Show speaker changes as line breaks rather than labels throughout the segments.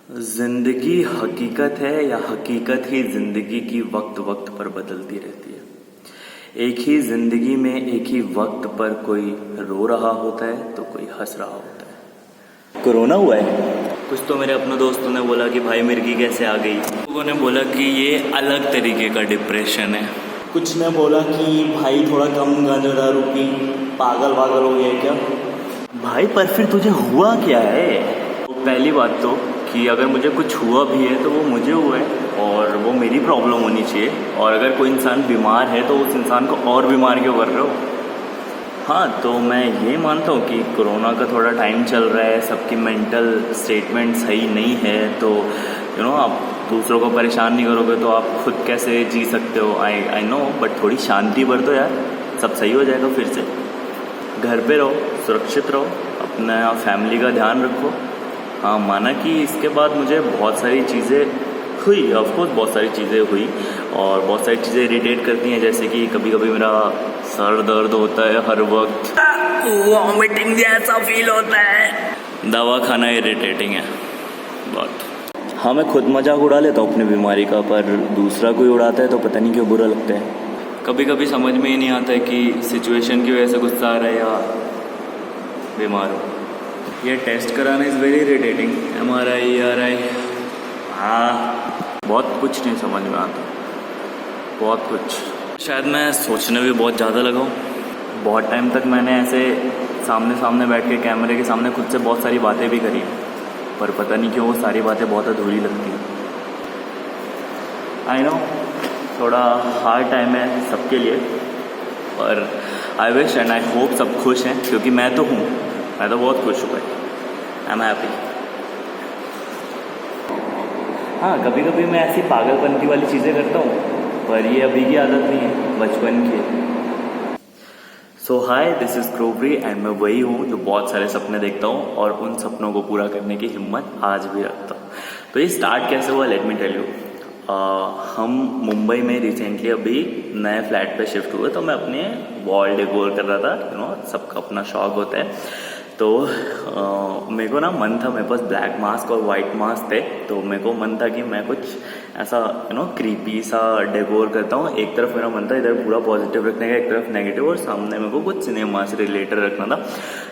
जिंदगी हकीकत है या हकीकत ही जिंदगी की वक्त वक्त पर बदलती रहती है। एक ही जिंदगी में एक ही वक्त पर कोई रो रहा होता है तो कोई हंस रहा होता है। कोरोना हुआ है। कुछ तो मेरे अपने दोस्तों ने बोला कि भाई मिर्गी कैसे आ गई। लोगों ने बोला कि ये अलग तरीके का डिप्रेशन है।
कुछ ने बोला कि भाई थोड़ा कम गांजा दारू पी, पागल वागल हो गया क्या।
भाई पर फिर तुझे हुआ क्या है? पहली बात तो कि अगर मुझे कुछ हुआ भी है तो वो मुझे हुआ है और वो मेरी प्रॉब्लम होनी चाहिए। और अगर कोई इंसान बीमार है तो उस इंसान को और बीमार क्यों कर रहे हो? हाँ, तो मैं ये मानता हूँ कि कोरोना का थोड़ा टाइम चल रहा है, सबकी मेंटल स्टेटमेंट सही नहीं है, तो आप दूसरों को परेशान नहीं करोगे तो आप खुद कैसे जी सकते हो। आई नो, बट थोड़ी शांति बरतो यार, सब सही हो जाएगा फिर से। घर पे रहो, सुरक्षित रहो, अपना फैमिली का ध्यान रखो। हाँ, माना कि इसके बाद मुझे बहुत सारी चीज़ें हुई, ऑफकोर्स बहुत सारी चीज़ें हुई और बहुत सारी चीज़ें इरिटेट करती हैं, जैसे कि कभी कभी मेरा सर दर्द होता है, हर वक्त वॉमिटिंग जैसा फील होता है। दवा खाना इरिटेटिंग है बहुत। हाँ, मैं खुद मजाक उड़ा लेता हूँ अपनी बीमारी का, पर दूसरा कोई उड़ाता है तो पता नहीं क्यों बुरा लगता है। कभी कभी समझ में ही नहीं आता है कि सिचुएशन की वजह से गुस्सा आ रहा है या बीमार हो। ये टेस्ट कराना is very irritating. MRI RI, हाँ, बहुत कुछ नहीं समझ में आता, बहुत कुछ। शायद मैं सोचने भी बहुत ज़्यादा लगा हूँ। बहुत टाइम तक मैंने ऐसे सामने सामने बैठ के कैमरे के सामने खुद से बहुत सारी बातें भी करी, पर पता नहीं क्यों वो सारी बातें बहुत अधूरी लगती हैं। आई नो, थोड़ा हार्ड टाइम है सबके लिए, पर I wish and I hope सब खुश हैं, क्योंकि मैं तो हूँ, मैं तो बहुत खुश हूँ भाई। I am happy. हाँ, कभी कभी मैं ऐसी पागलपंती वाली चीज़ें करता हूँ, पर ये अभी की आदत नहीं है, बचपन की। सो हाय, दिस इज़ क्रोबरी एंड मैं वही हूँ जो बहुत सारे सपने देखता हूँ और उन सपनों को पूरा करने की हिम्मत आज भी रखता हूँ। तो ये स्टार्ट कैसे हुआ, लेट मी टेल यू। हम मुंबई में रिसेंटली अभी नए फ्लैट पे शिफ्ट हुए, तो मैं अपने वॉल डेकोर कर रहा था। सबका अपना शौक होता है। तो मेरे को ना मन था, मेरे पास ब्लैक मास्क और वाइट मास्क थे, तो मेरे को मन था कि मैं कुछ ऐसा क्रीपी सा डेकोर करता हूँ। एक तरफ मेरा मन था इधर पूरा पॉजिटिव रखने का, एक तरफ नेगेटिव, और सामने मेरे को कुछ सिनेमा से रिलेटेड रखना था,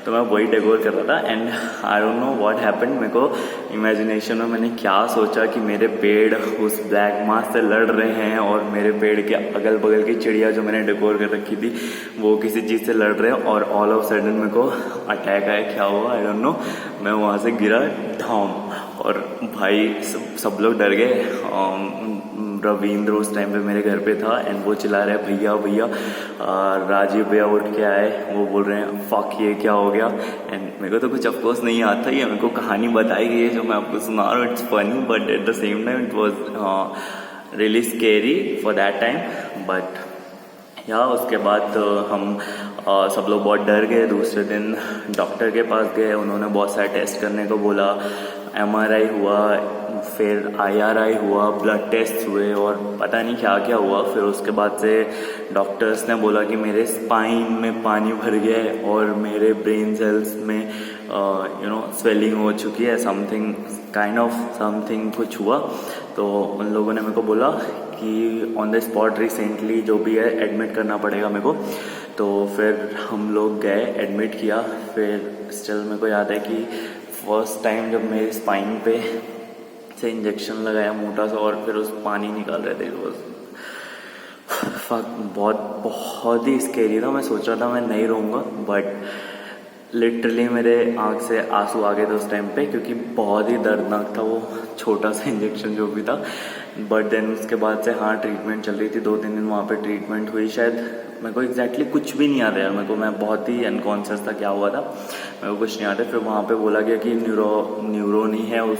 तो मैं वही डेकोर कर रहा था। And I don't know what happened, मेरे को इमेजिनेशन में मैंने क्या सोचा कि मेरे पेड़ उस ब्लैक मास्क से लड़ रहे हैं और मेरे पेड़ के अगल बगल की चिड़िया जो मैंने डेकोर कर रखी थी वो किसी चीज़ से लड़ रहे हैं, और ऑल ऑफ सडन मेरे को अटैक आया। क्या हुआ आई डोंट नो, मैं वहाँ से गिरा ढाम, और भाई सब लोग डर गए। रविंद्र उस टाइम पे मेरे घर पे था एंड वो चिल्ला रहे भैया भैया। राजीव भैया उठ के आए, वो बोल रहे हैं फक ये क्या हो गया। एंड मेरे को तो कुछ ऑफकोर्स नहीं आता, ये मेरे को कहानी बताई गई है जो मैं आपको सुना रहा हूँ। It's funny but at the same time it was really scary for that time. But या उसके बाद हम सब लोग बहुत डर गए। दूसरे दिन डॉक्टर के पास गए, उन्होंने बहुत सारे टेस्ट करने को बोला। MRI हुआ, फिर IRI हुआ, ब्लड टेस्ट हुए और पता नहीं क्या क्या हुआ। फिर उसके बाद से डॉक्टर्स ने बोला कि मेरे स्पाइन में पानी भर गया है और मेरे ब्रेन सेल्स में स्वेलिंग हो चुकी है, समथिंग काइंड ऑफ समथिंग कुछ हुआ। तो उन लोगों ने मेरे को बोला कि ऑन द स्पॉट रिसेंटली जो भी है एडमिट करना पड़ेगा मेरे को। तो फिर हम लोग गए, एडमिट किया। फिर स्टिल मेरे को याद है कि फर्स्ट टाइम जब मेरे स्पाइन पे से इंजेक्शन लगाया मोटा सा और फिर उस पानी निकाल रहे थे, बहुत ही स्केरी था। मैं सोच रहा था मैं नहीं रहूँगा, बट लिटरली मेरे आँख से आंसू आ गए थे उस टाइम पे, क्योंकि बहुत ही दर्दनाक था वो छोटा सा इंजेक्शन जो भी था। बट देन उसके बाद से हाँ, ट्रीटमेंट चल रही थी, 2-3 दिन वहाँ पे ट्रीटमेंट हुई। शायद मेरे को एग्जैक्टली कुछ भी नहीं याद है यार, मेरे को, मैं बहुत ही अनकॉन्शियस था क्या हुआ था, मेरे को कुछ नहीं याद है। फिर वहाँ पे बोला गया कि न्यूरो नहीं है उस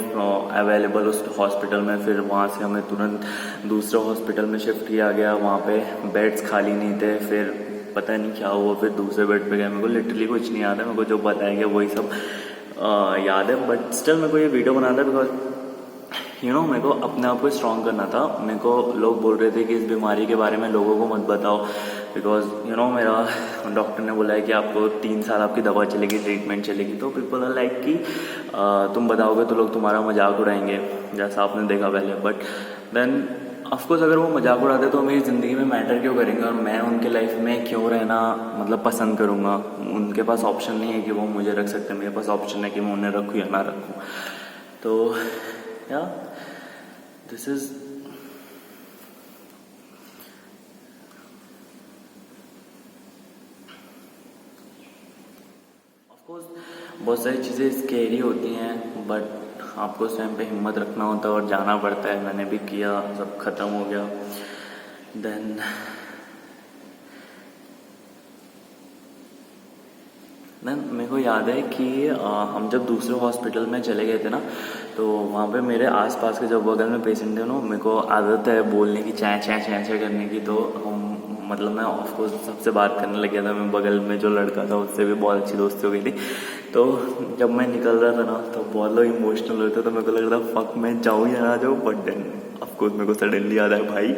अवेलेबल उस हॉस्पिटल में। फिर वहाँ से हमें तुरंत दूसरे हॉस्पिटल में शिफ्ट किया गया, वहाँ पे बेड्स खाली नहीं थे। फिर पता नहीं क्या हुआ, फिर दूसरे बेड पे गए। मेरे को लिटरली कुछ नहीं याद है, मेरे को जो बताया गया वही सब याद है। बट स्टिल मेरे को ये वीडियो बनाना था बिकॉज मेरे को अपने आप को स्ट्रॉन्ग करना था। मेरे को लोग बोल रहे थे कि इस बीमारी के बारे में लोगों को मत बताओ, बिकॉज यू नो मेरा डॉक्टर ने बोला है कि आपको 3 साल आपकी दवा चलेगी, ट्रीटमेंट चलेगी, तो पीपल आर लाइक कि तुम बताओगे तो लोग तुम्हारा मजाक उड़ाएंगे, जैसा आपने देखा पहले। बट देन ऑफकोर्स अगर वो मजाक उड़ाते तो मेरी ज़िंदगी में मैटर क्यों करेंगे, और मैं उनके लाइफ में क्यों रहना मतलब पसंद करूँगा। उनके पास ऑप्शन नहीं है कि वो मुझे रख सकते, मेरे पास ऑप्शन है कि मैं उन्हें रखूँ या ना रखूँ। तो या दिस इज़ ऑफकोर्स बहुत सारी चीज़ें स्केरी होती हैं, बट आपको उस टाइम पे हिम्मत रखना होता है और जाना पड़ता है। मैंने भी किया, सब ख़त्म हो गया। देन मेरे को याद है कि हम जब दूसरे हॉस्पिटल में चले गए थे ना, तो वहाँ पे मेरे आसपास के जो बगल में पेशेंट थे ना, मेरे को आदत है बोलने की, चैं चैं चैं चैं करने की। तो मतलब मैं ऑफकोर्स सबसे बात करने लग गया था। मैं बगल में जो लड़का था उससे भी बहुत अच्छी दोस्ती हो गई थी। तो जब मैं निकल रहा था ना, तो बहुत लोग इमोशनल हुए थे, तो मेरे को लग रहा था फक मैं जाऊँ या ना जाऊँ। बट देन ऑफकोर्स मेरे को सडनली याद आया, भाई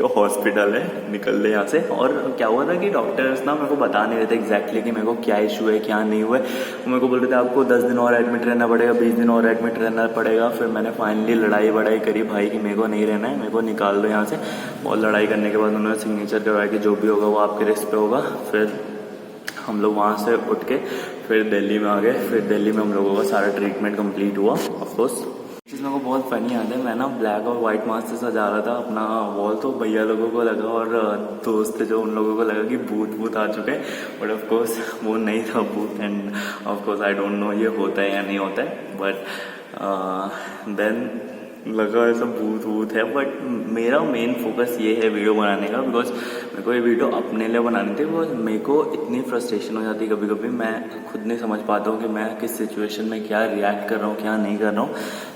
ये हॉस्पिटल है, निकल ले यहाँ से। और क्या हुआ था कि डॉक्टर्स ना मेरे को बता नहीं रहे थे एग्जैक्टली कि मेरे को क्या इशू है क्या नहीं हुआ है। वो मेरे को बोल रहे थे आपको 10 दिन और एडमिट रहना पड़ेगा, 20 दिन और एडमिट रहना पड़ेगा। फिर मैंने फाइनली लड़ाई करी भाई कि मेरे को नहीं रहना है, मेरे को निकाल दो यहाँ से। और लड़ाई करने के बाद उन्होंने सिग्नेचर करवाया कि जो भी होगा वो आपके रिस्क पे होगा। फिर हम लोग वहाँ से उठ के फिर दिल्ली में आ गए। फिर दिल्ली में हम लोगों का सारा ट्रीटमेंट कंप्लीट हुआ। ऑफकोर्स चीज़ मेरे को बहुत फनी याद है, मैं ना ब्लैक और वाइट मास्क से सजा रहा था अपना वॉल, तो भैया लोगों को लगा और दोस्त जो उन लोगों को लगा कि भूत आ चुके हैं। बट ऑफकोर्स वो नहीं था भूत। And of course I don't know ये होता है या नहीं होता है, बट देन लगा ऐसा भूत है। बट मेरा मेन फोकस ये है वीडियो बनाने का, बिकॉज मेरे को ये वीडियो अपने लिए बनानी थी। बिकॉज मेरे को इतनी फ्रस्ट्रेशन हो जाती है कभी कभी, मैं खुद नहीं समझ पाता हूँ कि मैं किस सिचुएशन में क्या रिएक्ट कर रहा हूँ क्या नहीं कर रहा हूँ।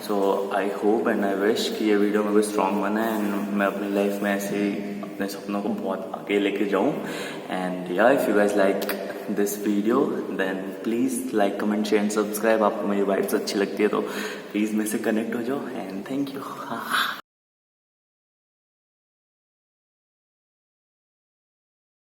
So I hope and I wish कि ये वीडियो मेरे को स्ट्रॉन्ग बने एंड मैं अपनी लाइफ में ऐसे ही अपने सपनों को बहुत आगे लेके जाऊँ। एंड या if you guys like this video then please like comment share and subscribe. आपको मेरी वाइब्स अच्छी लगती है तो प्लीज़ मेरे से कनेक्ट हो जाओ। And thank you.